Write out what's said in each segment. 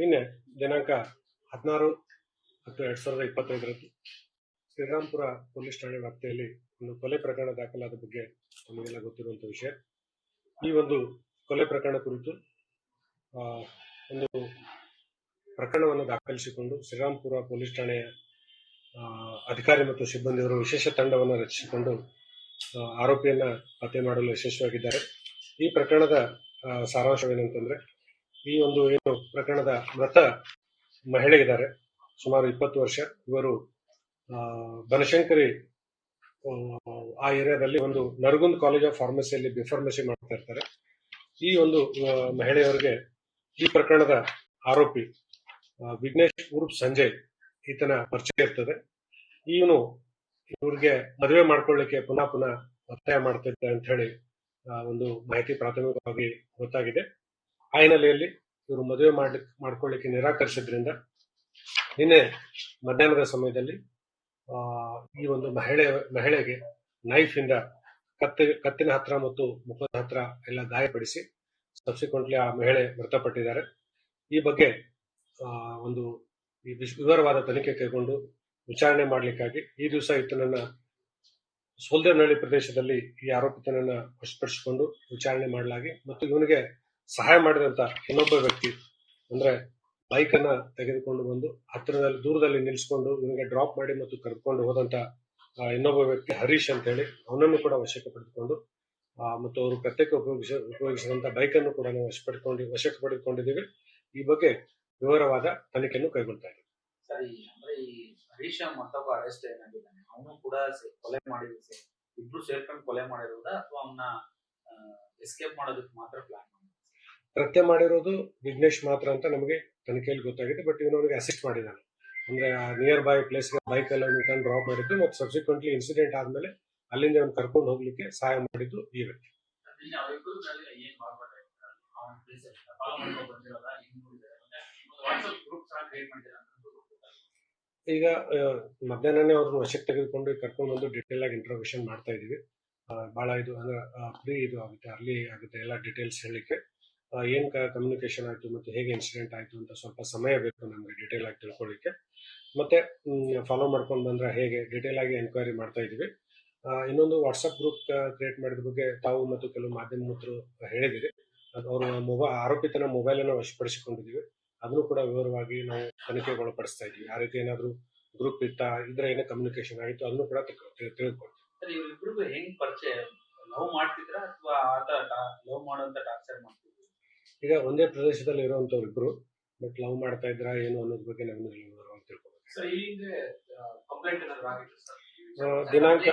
ನಿನ್ನೆ ದಿನಾಂಕ 16/10/2025 ಶ್ರೀರಾಂಪುರ ಪೊಲೀಸ್ ಠಾಣೆ ವ್ಯಾಪ್ತಿಯಲ್ಲಿ ಒಂದು ಕೊಲೆ ಪ್ರಕರಣ ದಾಖಲಾದ ಬಗ್ಗೆ ನಮಗೆಲ್ಲ ಗೊತ್ತಿರುವಂತಹ ವಿಷಯ. ಈ ಒಂದು ಕೊಲೆ ಪ್ರಕರಣ ಕುರಿತು ಒಂದು ಪ್ರಕರಣವನ್ನು ದಾಖಲಿಸಿಕೊಂಡು ಶ್ರೀರಾಂಪುರ ಪೊಲೀಸ್ ಠಾಣೆಯ ಅಧಿಕಾರಿ ಮತ್ತು ಸಿಬ್ಬಂದಿಯವರು ವಿಶೇಷ ತಂಡವನ್ನು ರಚಿಸಿಕೊಂಡು ಆರೋಪಿಯನ್ನ ಪತ್ತೆ ಮಾಡಲು ಯಶಸ್ವಿಯಾಗಿದ್ದಾರೆ. ಈ ಪ್ರಕರಣದ ಸಾರಾಂಶವೇನಂತಂದ್ರೆ, ಈ ಒಂದು ಏನು ಪ್ರಕರಣದ ಮೃತ ಮಹಿಳೆ ಇದ್ದಾರೆ, ಸುಮಾರು 20 ವರ್ಷ. ಇವರು ಬನಶಂಕರಿ ಆ ಏರಿಯಾದಲ್ಲಿ ಒಂದು ನರಗುಂದ್ ಕಾಲೇಜ್ ಆಫ್ ಫಾರ್ಮಸಿಯಲ್ಲಿ ಬಿಫಾರ್ಮಸಿ ಮಾಡ್ತಾ ಇರ್ತಾರೆ. ಈ ಒಂದು ಮಹಿಳೆಯವರಿಗೆ ಈ ಪ್ರಕರಣದ ಆರೋಪಿ ವಿಘ್ನೇಶ್ ಉರ್ಫ್ ಸಂಜಯ್ ಈತನ ಪರಿಚಯ ಇರ್ತದೆ. ಇವ್ರಿಗೆ ಮದುವೆ ಮಾಡ್ಕೊಳ್ಳಿಕ್ಕೆ ಪುನಃ ಒತ್ತಾಯ ಮಾಡ್ತಿದ್ದೆ ಅಂತ ಹೇಳಿ ಒಂದು ಮಾಹಿತಿ ಪ್ರಾಥಮಿಕವಾಗಿ ಗೊತ್ತಾಗಿದೆ. ಆ ಹಿನ್ನೆಲೆಯಲ್ಲಿ ಇವರು ಮದುವೆ ಮಾಡ್ಕೊಳ್ಳಿಕ್ಕೆ ನಿರಾಕರಿಸಿದ್ರಿಂದ ನಿನ್ನೆ ಮಧ್ಯಾಹ್ನದ ಸಮಯದಲ್ಲಿ ಈ ಒಂದು ಮಹಿಳೆಗೆ ನೈಫ್ ಇಂದ ಕತ್ತಿನ ಹತ್ರ ಮತ್ತು ಮುಖದ ಹತ್ರ ಎಲ್ಲ ಗಾಯಪಡಿಸಿ ಸಬ್ಸಿಕ್ವೆಂಟ್ಲಿ ಆ ಮಹಿಳೆ ಮೃತಪಟ್ಟಿದ್ದಾರೆ. ಈ ಬಗ್ಗೆ ಒಂದು ವಿವರವಾದ ತನಿಖೆ ಕೈಗೊಂಡು ವಿಚಾರಣೆ ಮಾಡಲಿಕ್ಕಾಗಿ ಈ ದಿವಸ ಈತನನ್ನ ಸೋಲ್ದೇನಹಳ್ಳಿ ಪ್ರದೇಶದಲ್ಲಿ ಈ ಆರೋಪಿತನನ್ನ ವಶಪಡಿಸಿಕೊಂಡು ವಿಚಾರಣೆ ಮಾಡಲಾಗಿ ಮತ್ತು ಇವನಿಗೆ ಸಹಾಯ ಮಾಡಿದಂತ ಇನ್ನೊಬ್ಬ ವ್ಯಕ್ತಿ ಅಂದ್ರೆ ಬೈಕ್ ಅನ್ನ ತೆಗೆದುಕೊಂಡು ಬಂದು ದೂರದಲ್ಲಿ ನಿಲ್ಲಿಸಿಕೊಂಡು ಇವನಿಗೆ ಡ್ರಾಪ್ ಮಾಡಿ ಮತ್ತು ಕರ್ಕೊಂಡು ಹೋದಂತ ಇನ್ನೊಬ್ಬ ವ್ಯಕ್ತಿ ಹರೀಶ್ ಅಂತ ಹೇಳಿ ಅವನನ್ನು ಕೂಡ ವಶಕ್ಕೆ ಪಡೆದುಕೊಂಡು ಮತ್ತು ಅವರು ಕೃತ್ಯಕ್ಕೆ ಉಪಯೋಗಿಸಿದಂತ ಬೈಕ್ ಅನ್ನು ಕೂಡ ನಾವು ವಶಕ್ಕೆ ಪಡೆದುಕೊಂಡಿದ್ದೀವಿ. ಈ ಬಗ್ಗೆ ವಿವರವಾದ ತನಿಖೆಯನ್ನು ಕೈಗೊಳ್ತಾ ಇದ್ದೀವಿ. ಹರೀಶ್ ಮತ್ತೊಬ್ಬ ಅರೆಸ್ಟ್ ಏನಾಗಿದ್ದಾನೆ, ಅವನು ಕೂಡ ಕೊಲೆ ಮಾಡಿದ್ರು, ಇಬ್ರು ಸೇರ್ಕೊಂಡು ಕೊಲೆ ಮಾಡಿರೋದಾ ಅಥವಾ ಅವನ್ನ ಎಸ್ಕೇಪ್ ಮಾಡೋದಕ್ಕೆ ಮಾತ್ರ ಪ್ಲಾನ್ ಕೃತ್ಯ ಮಾಡಿರೋದು ವಿಘ್ನೇಶ್ ಮಾತ್ರ ಅಂತ ನಮಗೆ ತನಿಖೆಯಲ್ಲಿ ಗೊತ್ತಾಗಿದೆ. ಬಟ್ ಇವನವನಿಗೆ ಅಸಿಸ್ಟ್ ಮಾಡಿದ್ದಾನೆ, ಅಂದ್ರೆ ನಿಯರ್ ಬೈ ಪ್ಲೇಸ್ಗೆ ಬೈಕ್ ಎಲ್ಲ ತಂದು ಡ್ರಾಪ್ ಮಾಡಿದ್ದು ಮತ್ತು ಸಬ್ಸಿಕ್ವೆಂಟ್ಲಿ ಇನ್ಸಿಡೆಂಟ್ ಆದ್ಮೇಲೆ ಅಲ್ಲಿಂದ ಅವನು ಕರ್ಕೊಂಡು ಹೋಗ್ಲಿಕ್ಕೆ ಸಹಾಯ ಮಾಡಿದ್ದು ಈ ವ್ಯಕ್ತಿ. ಈಗ ಮಧ್ಯಾಹ್ನನೇ ಅವ್ರನ್ನ ವಶಕ್ಕೆ ತೆಗೆದುಕೊಂಡು ಕರ್ಕೊಂಡು ಬಂದು ಡಿಟೇಲ್ ಆಗಿ ಇಂಟ್ರೋಗೇಷನ್ ಮಾಡ್ತಾ ಇದೀವಿ. ಬಹಳ ಇದು ಅಂದ್ರೆ ಇದು ಆಗುತ್ತೆ, ಅರ್ಲಿ ಆಗುತ್ತೆ ಎಲ್ಲ ಡೀಟೇಲ್ಸ್ ಹೇಳಲಿಕ್ಕೆ. ಏನ್ ಕಮ್ಯುನಿಕೇಶನ್ ಆಯ್ತು ಮತ್ತೆ ಹೇಗೆ ಇನ್ಸಿಡೆಂಟ್ ಆಯ್ತು ಅಂತ ಸ್ವಲ್ಪ ಸಮಯ ಬೇಕು ನಮ್ಗೆ ಡೀಟೇಲ್ ಆಗಿ ತಿಳ್ಕೊಳ್ಳಿಕ್ಕೆ. ಮತ್ತೆ ಫಾಲೋ ಮಾಡ್ಕೊಂಡು ಬಂದ್ರೆ ಹೇಗೆ ಡೀಟೇಲ್ ಆಗಿ ಎನ್ಕ್ವೈರಿ ಮಾಡ್ತಾ ಇದೀವಿ. ಇನ್ನೊಂದು ವಾಟ್ಸ್ಆಪ್ ಗ್ರೂಪ್ ಕ್ರಿಯೇಟ್ ಮಾಡಿದ ಬಗ್ಗೆ ತಾವು ಮತ್ತು ಕೆಲವು ಮಾಧ್ಯಮ ಮಿತ್ರರು ಹೇಳಿದಿರಿ. ಅವ್ರ ಆರೋಪಿತನ ಮೊಬೈಲ್ ಅನ್ನು ವಶಪಡಿಸಿಕೊಂಡಿದ್ದೀವಿ. ಅದನ್ನು ಕೂಡ ವಿವರವಾಗಿ ನಾವು ತನಿಖೆಗೆ ಒಳಪಡಿಸ್ತಾ ಇದೀವಿ. ಆ ರೀತಿ ಏನಾದ್ರು ಗ್ರೂಪ್ ಇದ್ರೆ ಏನೇ ಕಮ್ಯುನಿಕೇಶನ್ ಆಯಿತು ಅದನ್ನು ಕೂಡ ತಿಳ್ಕೊಳ್ತೀವಿ. ಈಗ ಒಂದೇ ಪ್ರದೇಶದಲ್ಲಿ ಇರುವಂತವ್ರು ಇಬ್ರು, ಬಟ್ ಲವ್ ಮಾಡ್ತಾ ಇದ್ರ ಏನು ಅನ್ನೋದ್ರ ಬಗ್ಗೆ ನಮ್ಗೆ ವಿವರವಾಗಿ ತಿಳ್ಕೊಬೇಕು. ದಿನಾಂಕ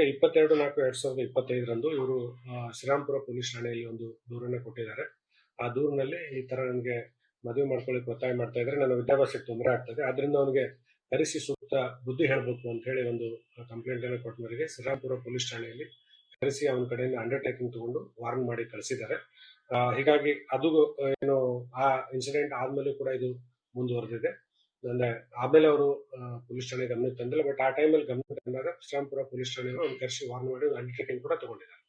22/4/2025 ಇವರು ಶ್ರೀರಾಂಪುರ ಪೊಲೀಸ್ ಠಾಣೆಯಲ್ಲಿ ಒಂದು ದೂರನ್ನ ಕೊಟ್ಟಿದ್ದಾರೆ. ಆ ದೂರಿನಲ್ಲಿ ಈ ತರ ನನಗೆ ಮದುವೆ ಮಾಡ್ಕೊಳ್ಳಿಕ್ಕೆ ಒತ್ತಾಯ ಮಾಡ್ತಾ ಇದ್ರೆ ನನ್ನ ವಿದ್ಯಾಭ್ಯಾಸಕ್ಕೆ ತೊಂದರೆ ಆಗ್ತದೆ, ಆದ್ರಿಂದ ಅವನಿಗೆ ಕರೆಸಿ ಸೂಕ್ತ ಬುದ್ಧಿ ಹೇಳ್ಬೇಕು ಅಂತ ಹೇಳಿ ಒಂದು ಕಂಪ್ಲೇಂಟ್ ಅನ್ನು ಕೊಟ್ಟ ಮೇರೆಗೆ ಶ್ರೀರಾಂಪುರ ಪೊಲೀಸ್ ಠಾಣೆಯಲ್ಲಿ ಕರೆಸಿ ಅವನ ಕಡೆಯಿಂದ ಅಂಡರ್ಟೇಕಿಂಗ್ ತಗೊಂಡು ವಾರ್ನ್ ಮಾಡಿ ಕಳಿಸಿದ್ದಾರೆ. ಹೀಗಾಗಿ ಅದು ಏನು ಆ ಇನ್ಸಿಡೆಂಟ್ ಆದ್ಮೇಲೆ ಕೂಡ ಇದು ಮುಂದುವರೆದಿದೆ. ಅಂದ್ರೆ ಆಮೇಲೆ ಅವರು ಪೊಲೀಸ್ ಠಾಣೆ ಗಮನಕ್ಕೆ ತಂದಿಲ್ಲ, ಬಟ್ ಆ ಟೈಮಲ್ಲಿ ಗಮನಕ್ಕೆ ತಂದಾಗ ಶ್ರೀರಾಂಪುರ ಪೊಲೀಸ್ ಠಾಣೆಯವರು ಅವ್ನು ಕರೆಸಿ ವಾರ್ನ್ ಮಾಡಿ ಅಂಡರ್ಟೇಕಿಂಗ್ ಕೂಡ ತಗೊಂಡಿದ್ದಾರೆ.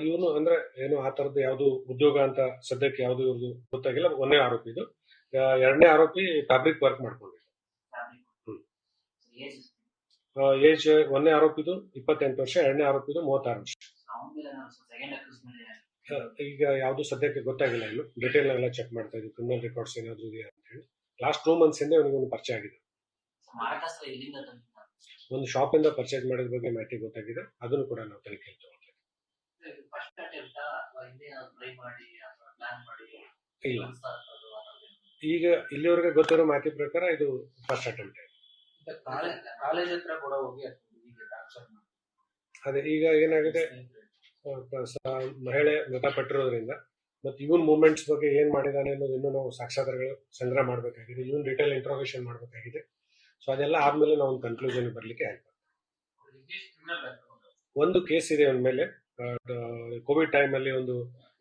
ಇವನು ಅಂದ್ರೆ ಏನು ಆ ತರದ್ದು ಯಾವ್ದು ಉದ್ಯೋಗ ಅಂತ ಸದ್ಯಕ್ಕೆ ಯಾವ್ದು ಇವ್ರದ್ದು ಗೊತ್ತಾಗಿಲ್ಲ. ಒಂದೇ ಆರೋಪಿ ಇದು. ಎರಡನೇ ಆರೋಪಿ ಫ್ಯಾಬ್ರಿಕ್ ವರ್ಕ್ ಮಾಡ್ಕೊಂಡಿದ್ದ. ಏಜ್ ಒಂದನೇ ಆರೋಪಿದು 28 ವರ್ಷ, ಎರಡನೇ ಆರೋಪಿದು 36 ವರ್ಷ. ಈಗ ಯಾವ್ದು ಸದ್ಯಕ್ಕೆ ಗೊತ್ತಾಗಿಲ್ಲ, ಇನ್ನು ಡಿಟೇಲ್ ಎಲ್ಲ ಚೆಕ್ ಮಾಡ್ತಾ ಇದ್ವಿ, ಕ್ರಿಮಿನಲ್ ರೆಕಾರ್ಡ್ಸ್ ಏನಾದ್ರು ಇದೆಯಾ ಅಂತ ಹೇಳಿ. ಲಾಸ್ಟ್ 2 months ಹಿಂದೆ ಅವನಿಗೆ ಒಂದು ಪರಿಚಯ ಆಗಿದೆ. ಒಂದು ಶಾಪ್ ಇಂದ ಪರ್ಚೇಸ್ ಮಾಡಿದ ಬಗ್ಗೆ ಮಾಹಿತಿ ಗೊತ್ತಾಗಿದೆ, ಅದನ್ನು ಕೂಡ ನಾವು ತನಿಖೆ ಇಲ್ಲ. ಈಗ ಇಲ್ಲಿವರೆಗೆ ಗೊತ್ತಿರೋ ಮಾಹಿತಿ ಪ್ರಕಾರ ಇದು ಫಸ್ಟ್ ಅಟೆಂಪ್ಟ್. ಅದೇ ಈಗ ಏನಾಗಿದೆ, ಮಹಿಳೆ ಮೃತಪಟ್ಟಿರೋದ್ರಿಂದ ಮತ್ತೆ ಇವನ್ ಮೂವ್ಮೆಂಟ್ಸ್ ಬಗ್ಗೆ ಏನ್ ಮಾಡಿದಾನೆ ಅನ್ನೋದು ಇನ್ನೂ ನಾವು ಸಾಕ್ಷ್ಯಾಧಾರಗಳು ಸಂಗ್ರಹ ಮಾಡಬೇಕಾಗಿದೆ, ಇವನ್ ಡೀಟೇಲ್ ಇಂಟ್ರೋಗೇಷನ್ ಮಾಡಬೇಕಾಗಿದೆ. ಸೊ ಅದೆಲ್ಲ ಆದ್ಮೇಲೆ ನಾವು ಒಂದು ಕನ್ಕ್ಲೂಷನ್ ಬರ್ಲಿಕ್ಕೆ ಹೆಲ್ಪ್. ಒಂದು ಕೇಸ್ ಇದೆ ಅವನ ಮೇಲೆ, ಕೋವಿಡ್ ಟೈಮ್ ಅಲ್ಲಿ ಒಂದು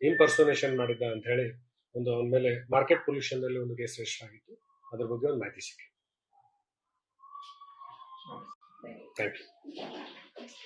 ಇಂಪರ್ಸೋನೇಷನ್ ಮಾಡಿದ್ದ ಅಂತ ಹೇಳಿ ಒಂದು ಅವನ ಮೇಲೆ ಮಾರ್ಕೆಟ್ ಪೊಲ್ಯೂಷನ್ ಅಲ್ಲಿ ಒಂದು ಕೇಸ್ ರಿಜಿಸ್ಟರ್ ಆಗಿತ್ತು. ಅದ್ರ ಬಗ್ಗೆ ಒಂದು ಮಾಹಿತಿ ಸಿಕ್ಕಿದೆ. Thank you.